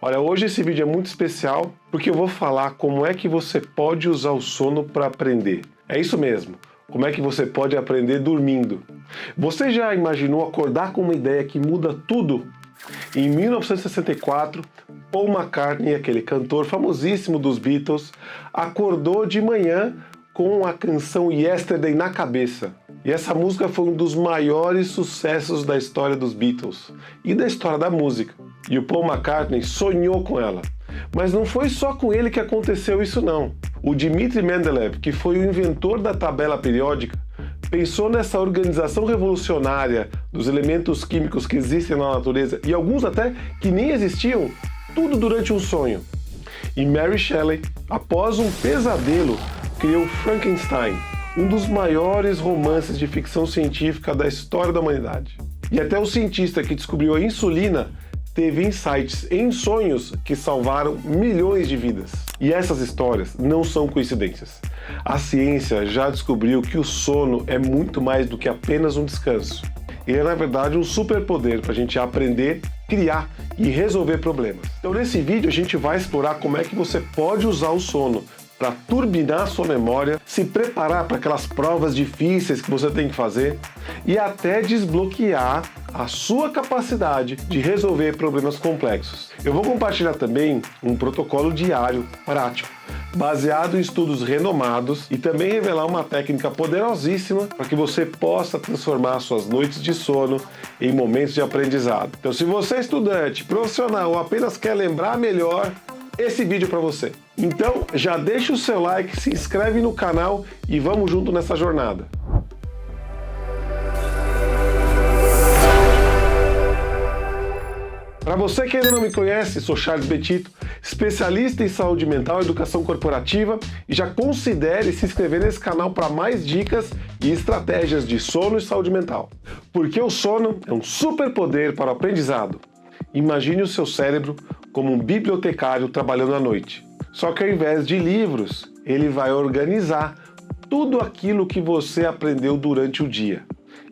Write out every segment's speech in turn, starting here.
Olha, hoje esse vídeo é muito especial porque eu vou falar como é que você pode usar o sono para aprender. É isso mesmo, como é que você pode aprender dormindo. Você já imaginou acordar com uma ideia que muda tudo? Em 1964, Paul McCartney, aquele cantor famosíssimo dos Beatles, acordou de manhã com a canção Yesterday na cabeça. E essa música foi um dos maiores sucessos da história dos Beatles e da história da música. E o Paul McCartney sonhou com ela. Mas não foi só com ele que aconteceu isso não. O Dmitri Mendeleev, que foi o inventor da tabela periódica, pensou nessa organização revolucionária dos elementos químicos que existem na natureza e alguns até que nem existiam, tudo durante um sonho. E Mary Shelley, após um pesadelo, criou Frankenstein, um dos maiores romances de ficção científica da história da humanidade. E até o cientista que descobriu a insulina teve insights em sonhos que salvaram milhões de vidas. E essas histórias não são coincidências. A ciência já descobriu que o sono é muito mais do que apenas um descanso. Ele é, na verdade, um superpoder para a gente aprender, criar e resolver problemas. Então, nesse vídeo, a gente vai explorar como é que você pode usar o sono para turbinar sua memória, se preparar para aquelas provas difíceis que você tem que fazer e até desbloquear a sua capacidade de resolver problemas complexos. Eu vou compartilhar também um protocolo diário prático, baseado em estudos renomados e também revelar uma técnica poderosíssima para que você possa transformar suas noites de sono em momentos de aprendizado. Então, se você é estudante, profissional ou apenas quer lembrar melhor, esse vídeo é para você. Então, já deixa o seu like, se inscreve no canal e vamos junto nessa jornada. Para você que ainda não me conhece, sou Charles Betito, especialista em saúde mental e educação corporativa, e já considere se inscrever nesse canal para mais dicas e estratégias de sono e saúde mental. Porque o sono é um superpoder para o aprendizado. Imagine o seu cérebro como um bibliotecário trabalhando à noite. Só que ao invés de livros, ele vai organizar tudo aquilo que você aprendeu durante o dia.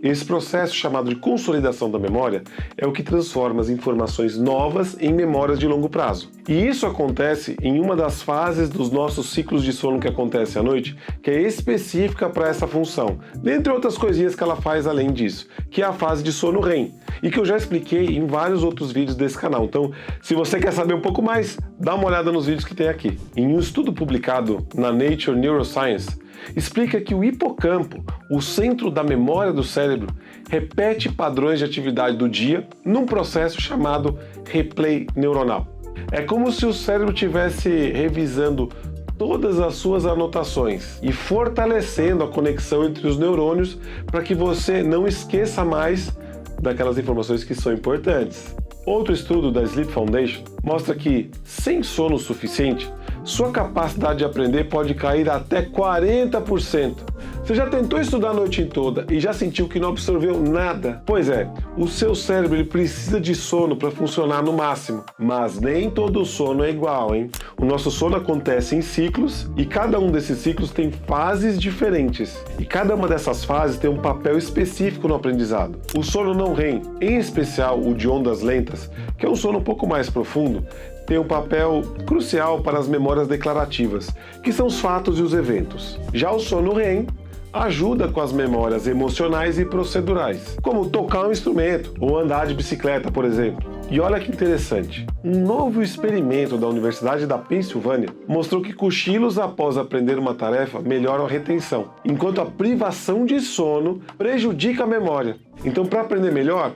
Esse processo, chamado de consolidação da memória, é o que transforma as informações novas em memórias de longo prazo. E isso acontece em uma das fases dos nossos ciclos de sono que acontece à noite, que é específica para essa função, dentre outras coisinhas que ela faz além disso, que é a fase de sono REM, e que eu já expliquei em vários outros vídeos desse canal. Então, se você quer saber um pouco mais, dá uma olhada nos vídeos que tem aqui. Em um estudo publicado na Nature Neuroscience, explica que o hipocampo, o centro da memória do cérebro, repete padrões de atividade do dia num processo chamado replay neuronal. É como se o cérebro estivesse revisando todas as suas anotações e fortalecendo a conexão entre os neurônios para que você não esqueça mais daquelas informações que são importantes. Outro estudo da Sleep Foundation mostra que, sem sono suficiente, sua capacidade de aprender pode cair até 40%. Você já tentou estudar a noite toda e já sentiu que não absorveu nada? Pois é, o seu cérebro ele precisa de sono para funcionar no máximo. Mas nem todo sono é igual, hein? O nosso sono acontece em ciclos e cada um desses ciclos tem fases diferentes. E cada uma dessas fases tem um papel específico no aprendizado. O sono não REM, em especial o de ondas lentas, que é um sono um pouco mais profundo, tem um papel crucial para as memórias declarativas, que são os fatos e os eventos. Já o sono REM ajuda com as memórias emocionais e procedurais, como tocar um instrumento ou andar de bicicleta, por exemplo. E olha que interessante, um novo experimento da Universidade da Pensilvânia mostrou que cochilos após aprender uma tarefa melhoram a retenção, enquanto a privação de sono prejudica a memória. Então, para aprender melhor,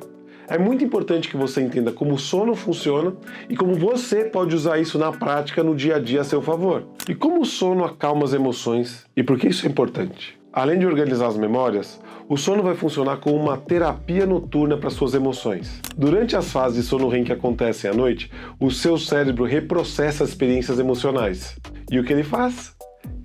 é muito importante que você entenda como o sono funciona e como você pode usar isso na prática no dia a dia a seu favor. E como o sono acalma as emoções e por que isso é importante. Além de organizar as memórias, o sono vai funcionar como uma terapia noturna para suas emoções. Durante as fases de sono REM que acontecem à noite, o seu cérebro reprocessa as experiências emocionais. E o que ele faz?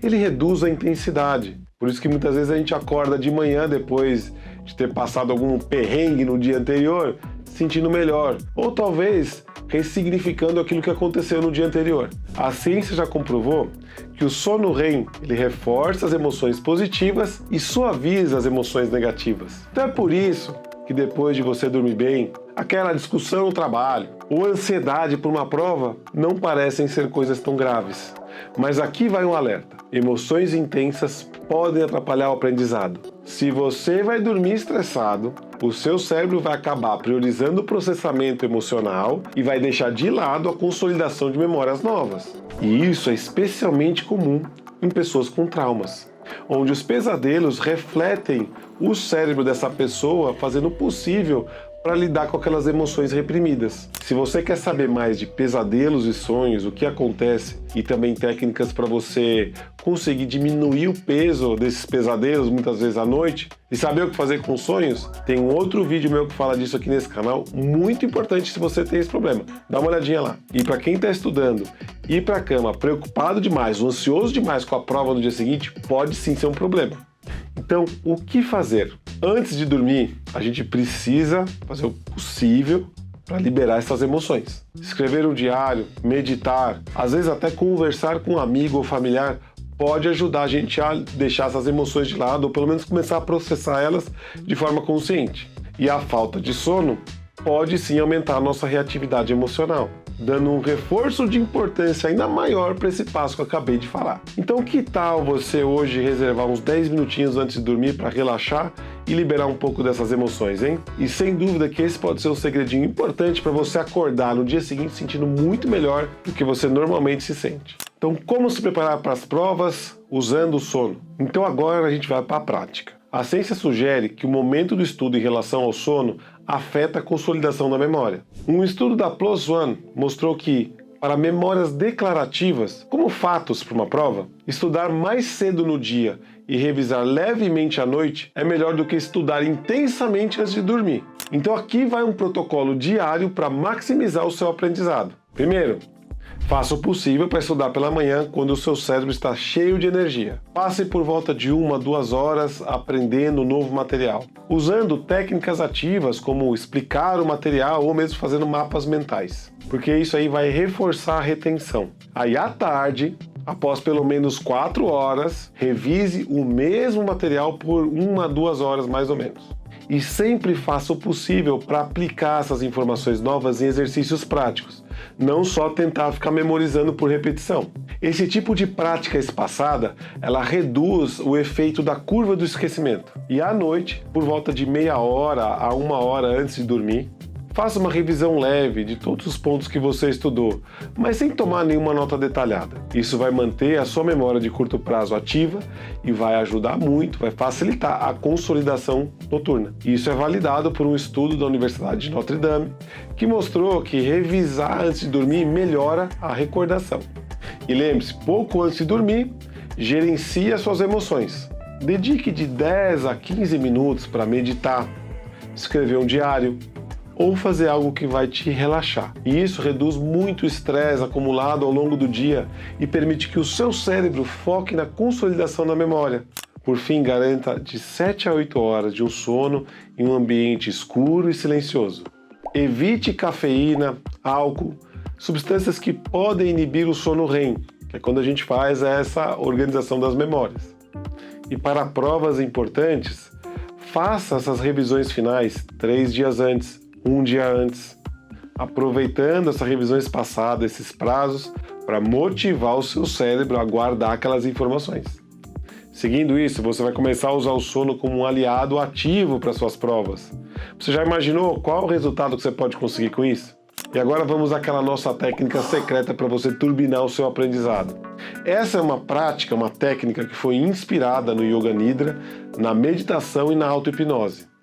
Ele reduz a intensidade. Por isso que muitas vezes a gente acorda de manhã depois de ter passado algum perrengue no dia anterior, se sentindo melhor. Ou talvez ressignificando aquilo que aconteceu no dia anterior. A ciência já comprovou que o sono REM ele reforça as emoções positivas e suaviza as emoções negativas. Então é por isso que que depois de você dormir bem, aquela discussão no trabalho ou ansiedade por uma prova não parecem ser coisas tão graves. Mas aqui vai um alerta: emoções intensas podem atrapalhar o aprendizado. Se você vai dormir estressado, o seu cérebro vai acabar priorizando o processamento emocional e vai deixar de lado a consolidação de memórias novas. E isso é especialmente comum em pessoas com traumas, onde os pesadelos refletem o cérebro dessa pessoa, fazendo o possível para lidar com aquelas emoções reprimidas. Se você quer saber mais de pesadelos e sonhos, o que acontece e também técnicas para você conseguir diminuir o peso desses pesadelos muitas vezes à noite e saber o que fazer com sonhos, tem um outro vídeo meu que fala disso aqui nesse canal, muito importante se você tem esse problema. Dá uma olhadinha lá. E para quem está estudando, ir para a cama preocupado demais, ou ansioso demais com a prova no dia seguinte, pode sim ser um problema. Então, o que fazer? Antes de dormir, a gente precisa fazer o possível para liberar essas emoções. Escrever um diário, meditar, às vezes até conversar com um amigo ou familiar pode ajudar a gente a deixar essas emoções de lado ou pelo menos começar a processar elas de forma consciente. E a falta de sono pode sim aumentar a nossa reatividade emocional, dando um reforço de importância ainda maior para esse passo que eu acabei de falar. Então, que tal você hoje reservar uns 10 minutinhos antes de dormir para relaxar e liberar um pouco dessas emoções, hein? E sem dúvida que esse pode ser um segredinho importante para você acordar no dia seguinte sentindo muito melhor do que você normalmente se sente. Então, como se preparar para as provas usando o sono? Então agora a gente vai para a prática. A ciência sugere que o momento do estudo em relação ao sono afeta a consolidação da memória. Um estudo da PLOS ONE mostrou que, para memórias declarativas, como fatos para uma prova, estudar mais cedo no dia e revisar levemente à noite é melhor do que estudar intensamente antes de dormir. Então aqui vai um protocolo diário para maximizar o seu aprendizado. Primeiro, faça o possível para estudar pela manhã quando o seu cérebro está cheio de energia. Passe por volta de 1 a 2 horas aprendendo novo material, usando técnicas ativas como explicar o material ou mesmo fazendo mapas mentais, porque isso aí vai reforçar a retenção. Aí à tarde, após pelo menos 4 horas, revise o mesmo material por 1 a 2 horas mais ou menos. E sempre faça o possível para aplicar essas informações novas em exercícios práticos, não só tentar ficar memorizando por repetição. Esse tipo de prática espaçada, ela reduz o efeito da curva do esquecimento. E à noite, por volta de meia hora a 1 hora antes de dormir, faça uma revisão leve de todos os pontos que você estudou, mas sem tomar nenhuma nota detalhada. Isso vai manter a sua memória de curto prazo ativa e vai ajudar muito, vai facilitar a consolidação noturna. Isso é validado por um estudo da Universidade de Notre Dame, que mostrou que revisar antes de dormir melhora a recordação. E lembre-se, pouco antes de dormir, gerencie as suas emoções. Dedique de 10 a 15 minutos para meditar, escrever um diário, ou fazer algo que vai te relaxar. E isso reduz muito o estresse acumulado ao longo do dia e permite que o seu cérebro foque na consolidação da memória. Por fim, garanta de 7 a 8 horas de um sono em um ambiente escuro e silencioso. Evite cafeína, álcool, substâncias que podem inibir o sono REM, que é quando a gente faz essa organização das memórias. E para provas importantes, faça essas revisões finais 3 dias antes, 1 dia antes, aproveitando essa revisão espaçada, esses prazos, para motivar o seu cérebro a guardar aquelas informações. Seguindo isso, você vai começar a usar o sono como um aliado ativo para suas provas. Você já imaginou qual o resultado que você pode conseguir com isso? E agora vamos àquela nossa técnica secreta para você turbinar o seu aprendizado. Essa é uma prática, uma técnica que foi inspirada no Yoga Nidra, na meditação e na auto-hipnose.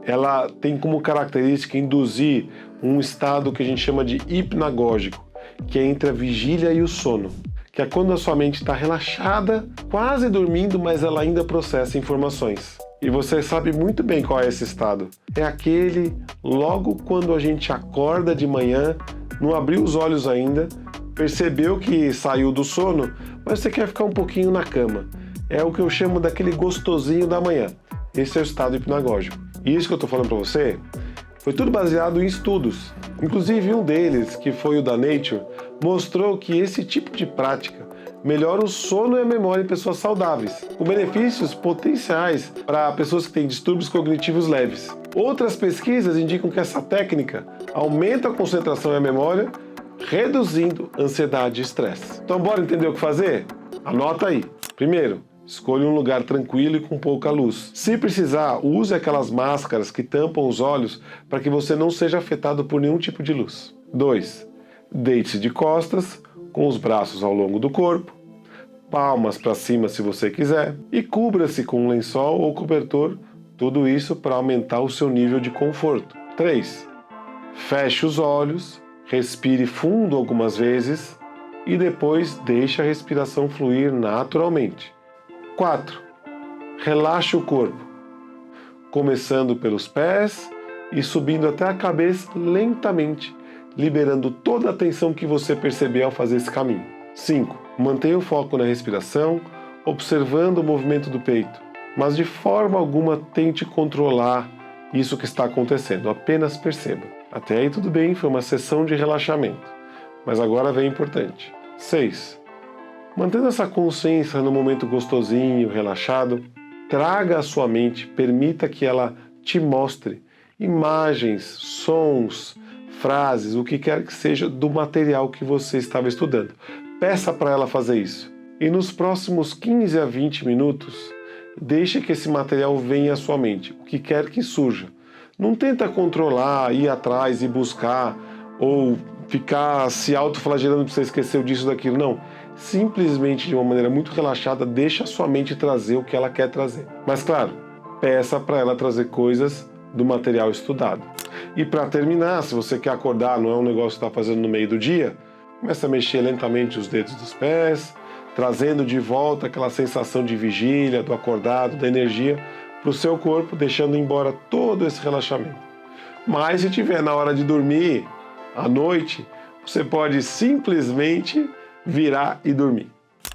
Ela tem como característica induzir um estado que a gente chama de hipnagógico, que é entre a vigília e o sono, que é quando a sua mente está relaxada, quase dormindo, mas ela ainda processa informações. E você sabe muito bem qual é esse estado. É aquele logo quando a gente acorda de manhã, não abriu os olhos ainda, percebeu que saiu do sono, mas você quer ficar um pouquinho na cama. É o que eu chamo daquele gostosinho da manhã. Esse é o estado hipnagógico. E isso que eu estou falando para você foi tudo baseado em estudos. Inclusive um deles, que foi o da Nature, mostrou que esse tipo de prática melhora o sono e a memória em pessoas saudáveis, com benefícios potenciais para pessoas que têm distúrbios cognitivos leves. Outras pesquisas indicam que essa técnica aumenta a concentração e a memória, reduzindo ansiedade e estresse. Então bora entender o que fazer? Anota aí. Primeiro, escolha um lugar tranquilo e com pouca luz. Se precisar, use aquelas máscaras que tampam os olhos para que você não seja afetado por nenhum tipo de luz. 2. Deite-se de costas, com os braços ao longo do corpo, palmas para cima se você quiser, e cubra-se com um lençol ou cobertor, tudo isso para aumentar o seu nível de conforto. 3. Feche os olhos, respire fundo algumas vezes e depois deixe a respiração fluir naturalmente. 4. Relaxe o corpo, começando pelos pés e subindo até a cabeça lentamente, liberando toda a tensão que você perceber ao fazer esse caminho. 5. Mantenha o foco na respiração, observando o movimento do peito, mas de forma alguma tente controlar isso que está acontecendo, apenas perceba. Até aí tudo bem, foi uma sessão de relaxamento, mas agora vem o importante. 6. Mantendo essa consciência no momento gostosinho, relaxado, traga à sua mente, permita que ela te mostre imagens, sons, frases, o que quer que seja do material que você estava estudando. Peça para ela fazer isso. E nos próximos 15 a 20 minutos, deixe que esse material venha à sua mente, o que quer que surja. Não tenta controlar, ir atrás e buscar, ou ficar se autoflagelando para você esquecer disso ou daquilo, não. Simplesmente, de uma maneira muito relaxada, deixa a sua mente trazer o que ela quer trazer. Mas claro, peça para ela trazer coisas do material estudado. E para terminar, se você quer acordar, não é um negócio que está fazendo no meio do dia, começa a mexer lentamente os dedos dos pés, trazendo de volta aquela sensação de vigília, do acordado, da energia para o seu corpo, deixando embora todo esse relaxamento. Mas se tiver na hora de dormir, à noite, você pode simplesmente virar e dormir.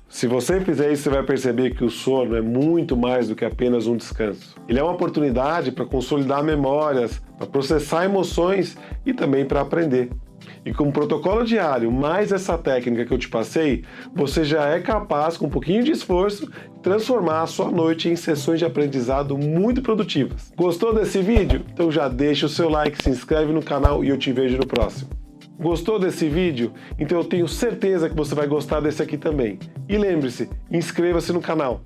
Se você fizer isso, você vai perceber que o sono é muito mais do que apenas um descanso. Ele é uma oportunidade para consolidar memórias, para processar emoções e também para aprender. E com o protocolo diário, mais essa técnica que eu te passei, você já é capaz, com um pouquinho de esforço, transformar a sua noite em sessões de aprendizado muito produtivas. Gostou desse vídeo? Então já deixa o seu like, se inscreve no canal e eu te vejo no próximo. Gostou desse vídeo? Então eu tenho certeza que você vai gostar desse aqui também. E lembre-se, inscreva-se no canal.